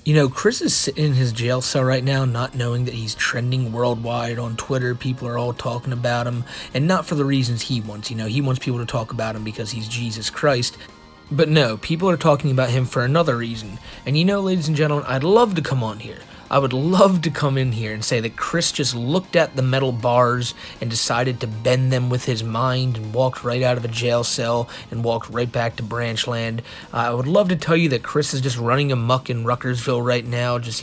You know, Chris is sitting in his jail cell right now, not knowing that he's trending worldwide on Twitter. People are all talking about him, and not for the reasons he wants. You know, he wants people to talk about him because he's Jesus Christ. But no, people are talking about him for another reason. And you know, ladies and gentlemen, I'd love to come on here. I would love to come in here and say that Chris just looked at the metal bars and decided to bend them with his mind and walked right out of a jail cell and walked right back to Branchland. I would love to tell you that Chris is just running amok in Ruckersville right now, just,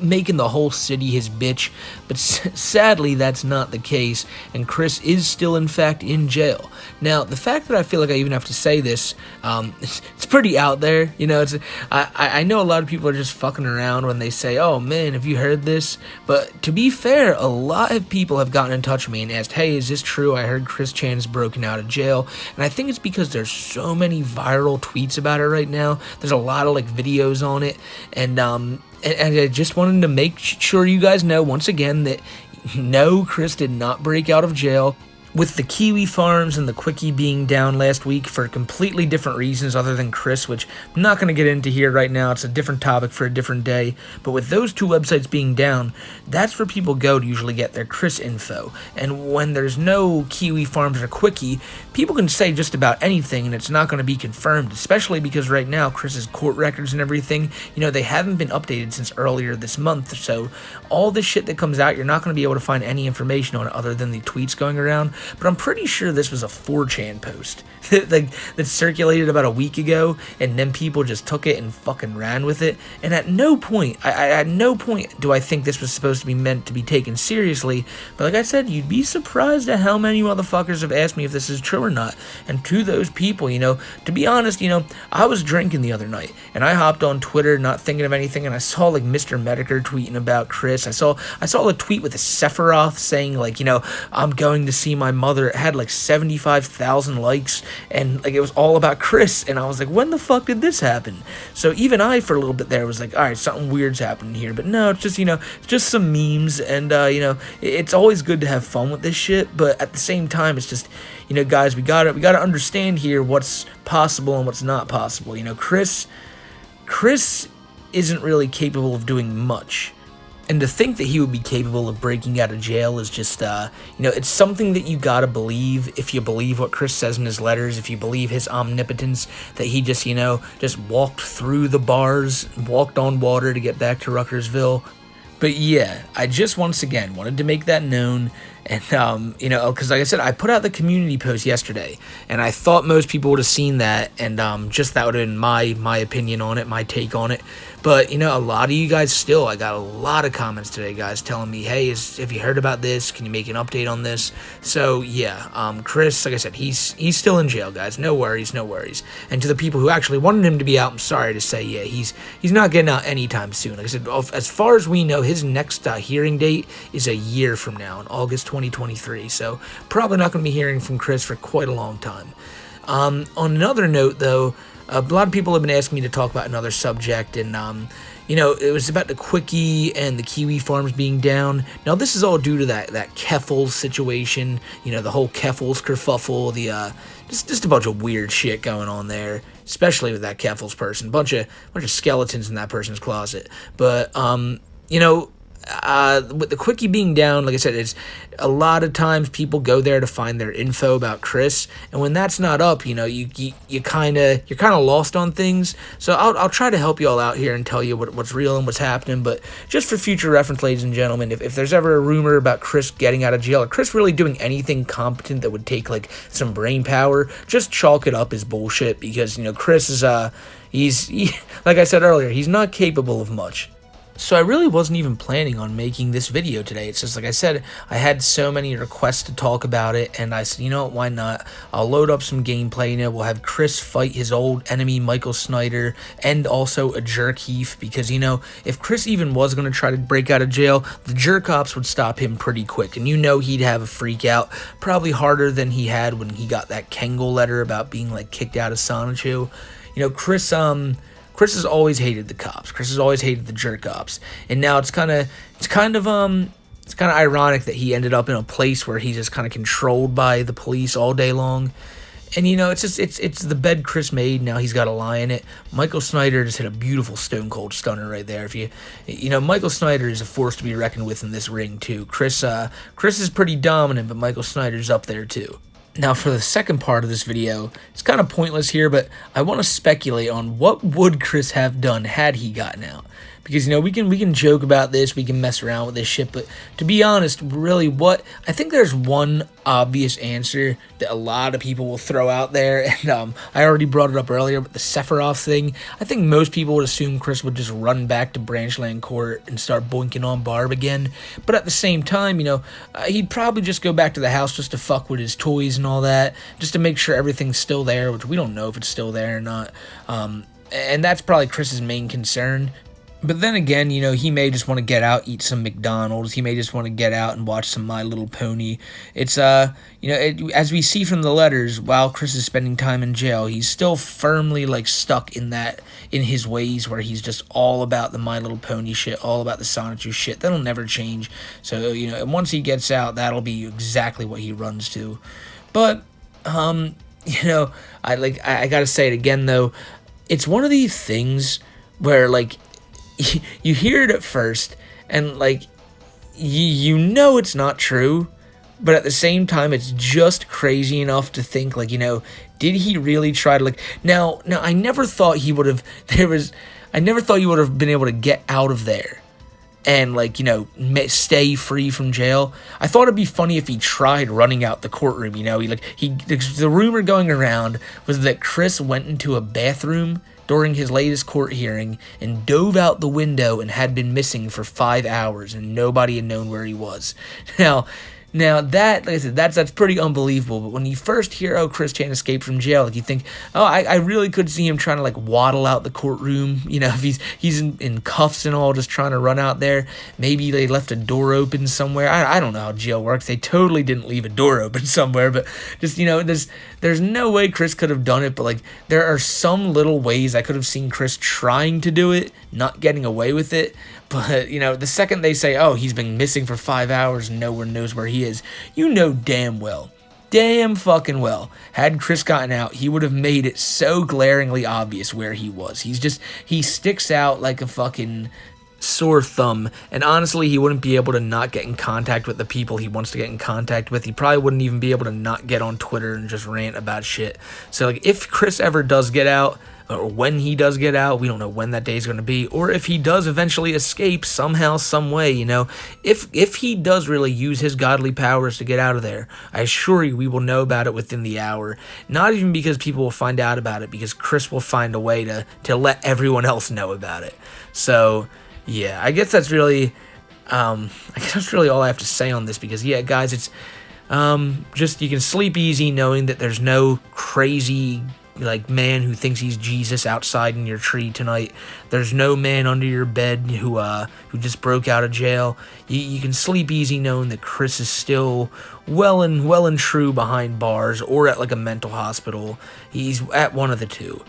making the whole city his bitch. But sadly, that's not the case, and Chris is still, in fact, in jail. Now, the fact that I feel like I even have to say this, it's pretty out there. You know, I know a lot of people are just fucking around when they say, oh man, have you heard this? But to be fair, a lot of people have gotten in touch with me and asked, hey, is this true? I heard Chris Chan is broken out of jail. And I think it's because there's so many viral tweets about it right now. There's a lot of videos on it. And I just wanted to make sure you guys know once again that no, Chris did not break out of jail. With the Kiwi Farms and the Quickie being down last week for completely different reasons other than Chris, which I'm not going to get into here right now. It's a different topic for a different day. But with those two websites being down, that's where people go to usually get their Chris info. And when there's no Kiwi Farms or Quickie, people can say just about anything and it's not going to be confirmed, especially because right now Chris's court records and everything, they haven't been updated since earlier this month. So all this shit that comes out, you're not going to be able to find any information on it other than the tweets going around. But I'm pretty sure this was a 4chan post that circulated about a week ago, and then people just took it and fucking ran with it. And at no point, at no point do I think this was supposed to be meant to be taken seriously. But like I said, you'd be surprised at how many motherfuckers have asked me if this is true or not. And to those people, to be honest, I was drinking the other night, and I hopped on Twitter not thinking of anything, and I saw Mr. Medicare tweeting about Chris. I saw a tweet with a Sephiroth saying I'm going to see my mother. It had 75,000 likes, and it was all about Chris, and I was like, when the fuck did this happen? So even I, for a little bit there, was like, all right, something weird's happening here. But no, it's just it's just some memes, and it's always good to have fun with this shit. But at the same time, it's just, guys, we gotta understand here what's possible and what's not possible. Chris isn't really capable of doing much. And to think that he would be capable of breaking out of jail is just, it's something that you gotta believe if you believe what Chris says in his letters, if you believe his omnipotence, that he just, just walked through the bars, walked on water to get back to Ruckersville. But yeah, I just once again wanted to make that known. And, because like I said, I put out the community post yesterday, and I thought most people would have seen that, and just that would have been my opinion on it, my take on it. But, a lot of you guys still, I got a lot of comments today, guys, telling me, hey, have you heard about this? Can you make an update on this? So, yeah, Chris, like I said, he's still in jail, guys. No worries, no worries. And to the people who actually wanted him to be out, I'm sorry to say, yeah, he's not getting out anytime soon. Like I said, as far as we know, his next hearing date is a year from now, in August 2023. So, probably not going to be hearing from Chris for quite a long time. On another note, though, a lot of people have been asking me to talk about another subject, and, it was about the Quickie and the Kiwi Farms being down. Now, this is all due to that Keffels situation, the whole Keffels kerfuffle, just a bunch of weird shit going on there, especially with that Keffels person. Bunch of skeletons in that person's closet. But, with the Quickie being down, like I said, it's a lot of times people go there to find their info about Chris, and when that's not up, you're kind of lost on things. So I'll try to help you all out here and tell you what's real and what's happening. But just for future reference, ladies and gentlemen, if there's ever a rumor about Chris getting out of jail or Chris really doing anything competent that would take some brain power, just chalk it up as bullshit, because Chris is like I said earlier, he's not capable of much. So I really wasn't even planning on making this video today. It's just like I said, I had so many requests to talk about it, and I said, why not? I'll load up some gameplay, we'll have Chris fight his old enemy, Michael Snyder, and also a jerk Heath, because, if Chris even was going to try to break out of jail, the jerk ops would stop him pretty quick, and he'd have a freak out, probably harder than he had when he got that Kengel letter about being, kicked out of Sonichu. Chris has always hated the cops. Chris has always hated the jerk ops. And now it's kind of ironic that he ended up in a place where he's just kind of controlled by the police all day long. And you know, it's the bed Chris made. Now he's got to lie in it. Michael Snyder just hit a beautiful Stone Cold Stunner right there. If you know, Michael Snyder is a force to be reckoned with in this ring too. Chris is pretty dominant, but Michael Snyder's up there too. Now for the second part of this video, it's kind of pointless here, but I want to speculate on what would Chris have done had he gotten out. Because, you know, we can joke about this, we can mess around with this shit, but to be honest, really I think there's one obvious answer that a lot of people will throw out there, and I already brought it up earlier, but the Sephiroth thing, I think most people would assume Chris would just run back to Branchland Court and start boinking on Barb again, but at the same time, you know, he'd probably just go back to the house just to fuck with his toys and all that, just to make sure everything's still there, which we don't know if it's still there or not, and that's probably Chris's main concern. But then again, you know, he may just want to get out, eat some McDonald's. He may just want to get out and watch some My Little Pony. It's, you know, as we see from the letters, while Chris is spending time in jail, he's still firmly, like, stuck in his ways where he's just all about the My Little Pony shit, all about the Sonichu shit. That'll never change. So, you know, once he gets out, that'll be exactly what he runs to. But, you know, I gotta say it again, though. It's one of these things where, like, you hear it at first, and, like, you know it's not true, but at the same time, it's just crazy enough to think, like, you know, did he really try to, like, now, I never thought he would have, I never thought he would have been able to get out of there and, like, you know, stay free from jail. I thought it'd be funny if he tried running out the courtroom, you know, the rumor going around was that Chris went into a bathroom during his latest court hearing and dove out the window and had been missing for 5 hours and nobody had known where he was. Now that, like I said, that's pretty unbelievable, but when you first hear, oh, Chris Chan escaped from jail, like, you think, oh, I really could see him trying to, like, waddle out the courtroom, you know, if he's in cuffs and all, just trying to run out there. Maybe they left a door open somewhere. I don't know how jail works. They totally didn't leave a door open somewhere, but just, you know, there's no way Chris could have done it, but, like, there are some little ways I could have seen Chris trying to do it, not getting away with it. But, you know, the second they say, oh, he's been missing for 5 hours and no one knows where he is, you know damn fucking well, had Chris gotten out, he would have made it so glaringly obvious where he was. He sticks out like a fucking sore thumb, and honestly, he wouldn't be able to not get in contact with the people he wants to get in contact with. He probably wouldn't even be able to not get on Twitter and just rant about shit. So, like, if Chris ever does get out, or when he does get out, we don't know when that day is going to be, or if he does eventually escape somehow, some way, you know, if he does really use his godly powers to get out of there, I assure you we will know about it within the hour. Not even because people will find out about it, because Chris will find a way to let everyone else know about it. So, yeah, I guess that's really all I have to say on this, because, yeah, guys, it's just, you can sleep easy knowing that there's no crazy, like, man who thinks he's Jesus outside in your tree tonight. There's no man under your bed who just broke out of jail. You can sleep easy knowing that Chris is still well and true behind bars or at, like, a mental hospital. He's at one of the two.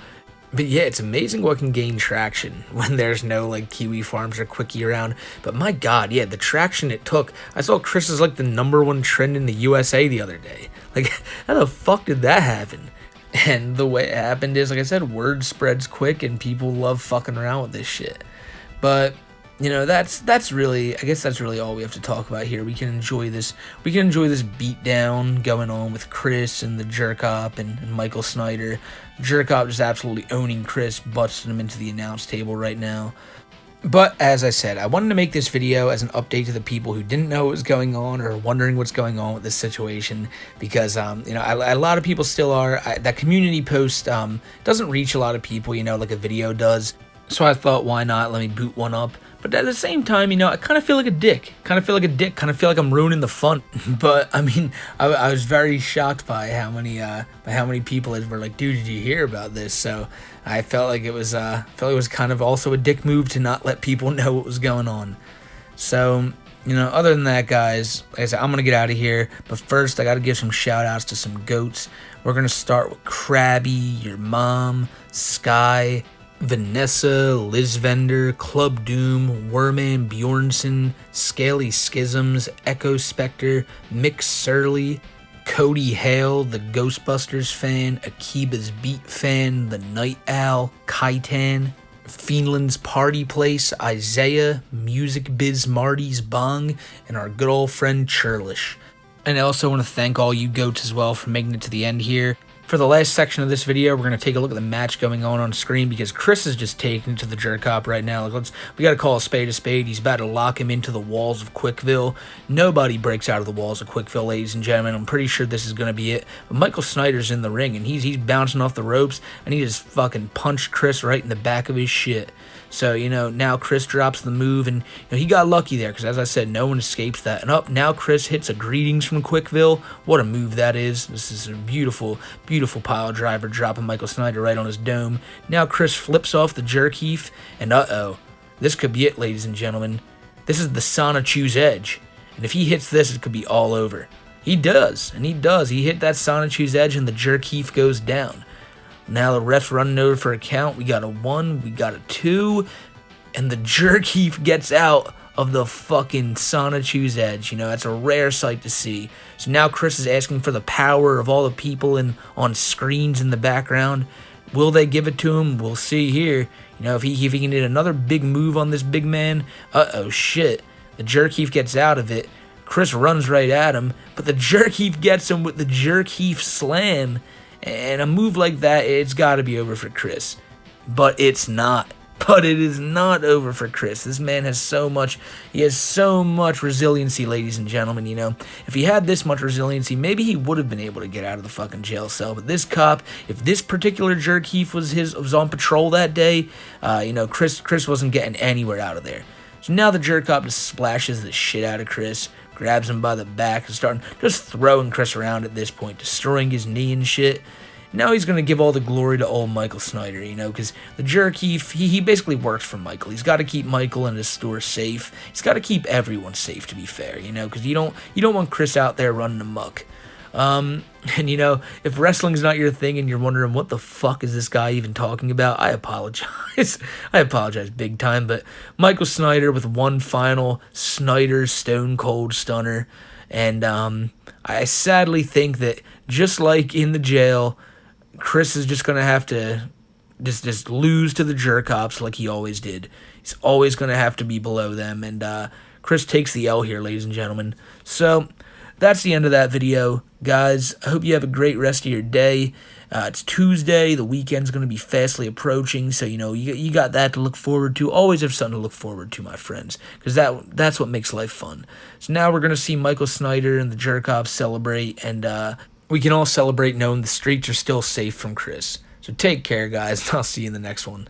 But yeah, it's amazing what can gain traction when there's no, like, Kiwi Farms or Quickie around. But my god, yeah, the traction it took. I saw Chris is, like, the #1 trend in the USA the other day. Like, how the fuck did that happen? And the way it happened is, like I said, word spreads quick and people love fucking around with this shit. But, you know, that's really, I guess that's really all we have to talk about here. We can enjoy this beatdown going on with Chris and the Jerk-Op and Michael Snyder. Jerk-Op just absolutely owning Chris, busting him into the announce table right now. But, as I said, I wanted to make this video as an update to the people who didn't know what was going on or wondering what's going on with this situation, because, you know, a lot of people still are. That community post doesn't reach a lot of people, you know, like a video does. So I thought, why not? Let me boot one up. But at the same time, you know, I kind of feel like a dick. Kind of feel like I'm ruining the fun. But, I mean, I was very shocked by how many people were like, dude, did you hear about this? So I felt like it was kind of also a dick move to not let people know what was going on. So, you know, other than that, guys, like I said, I'm going to get out of here. But first, I got to give some shout-outs to some goats. We're going to start with Krabby, your mom, Sky, Vanessa, Liz Vender, Club Doom, Worman Bjornson, Scaly Schisms, Echo Spectre, Mick Surly, Cody Hale, the Ghostbusters fan, Akiba's Beat fan, the Night Owl, Kaitan, Fiendland's Party Place, Isaiah, Music Biz Marty's Bong, and our good old friend Churlish. And I also want to thank all you goats as well for making it to the end here. For the last section of this video, we're going to take a look at the match going on screen because Chris is just taking it to the jerk op right now. Like, we got to call a spade a spade. He's about to lock him into the walls of Quickville. Nobody breaks out of the walls of Quickville, ladies and gentlemen. I'm pretty sure this is going to be it. But Michael Snyder's in the ring, and he's bouncing off the ropes, and he just fucking punched Chris right in the back of his shit. So, now Chris drops the move, and he got lucky there because, as I said, no one escapes that. And now Chris hits a greetings from Quickville. What a move that is. This is a beautiful, beautiful pile driver dropping Michael Snyder right on his dome. Now Chris flips off the jerk heaf, and this could be it, ladies and gentlemen. This is the Sonichu's Edge, and if he hits this, it could be all over. He does, and he does. He hit that Sonichu's Edge, and the jerk heaf goes down. Now the ref's running over for a count. We got a 1, we got a 2, and the jerk heaf gets out of the fucking Sonichu's Edge. That's a rare sight to see. So now Chris is asking for the power of all the people on screens in the background. Will they give it to him? We'll see here. If he can get another big move on this big man. Shit. The jerk heaf gets out of it. Chris runs right at him, but the jerk heaf gets him with the jerk heaf slam. And a move like that, it's got to be over for Chris. But it's not. But it is not over for Chris. This man has so much resiliency, ladies and gentlemen. If he had this much resiliency, maybe he would have been able to get out of the fucking jail cell. But this cop, if this particular jerk heaf was on patrol that day, Chris wasn't getting anywhere out of there. So now the jerk cop just splashes the shit out of Chris, grabs him by the back, and starting just throwing Chris around at this point, destroying his knee and shit. Now he's going to give all the glory to old Michael Snyder, because the jerk he basically works for Michael. He's got to keep Michael and his store safe. He's got to keep everyone safe, to be fair, because you don't want Chris out there running amok. And if wrestling's not your thing and you're wondering what the fuck is this guy even talking about, I apologize. I apologize big time, but Michael Snyder with one final Snyder Stone Cold Stunner. And I sadly think that just like in the jail, Chris is just going to have to just lose to the jerk ops like he always did. He's always going to have to be below them. And Chris takes the L here, ladies and gentlemen. So that's the end of that video, guys. I hope you have a great rest of your day. It's Tuesday. The weekend's going to be fastly approaching, so you got that to look forward to. Always have something to look forward to, my friends, because that's what makes life fun. So now we're going to see Michael Snyder and the jerk ops celebrate, and we can all celebrate knowing the streets are still safe from Chris. So take care, guys, and I'll see you in the next one.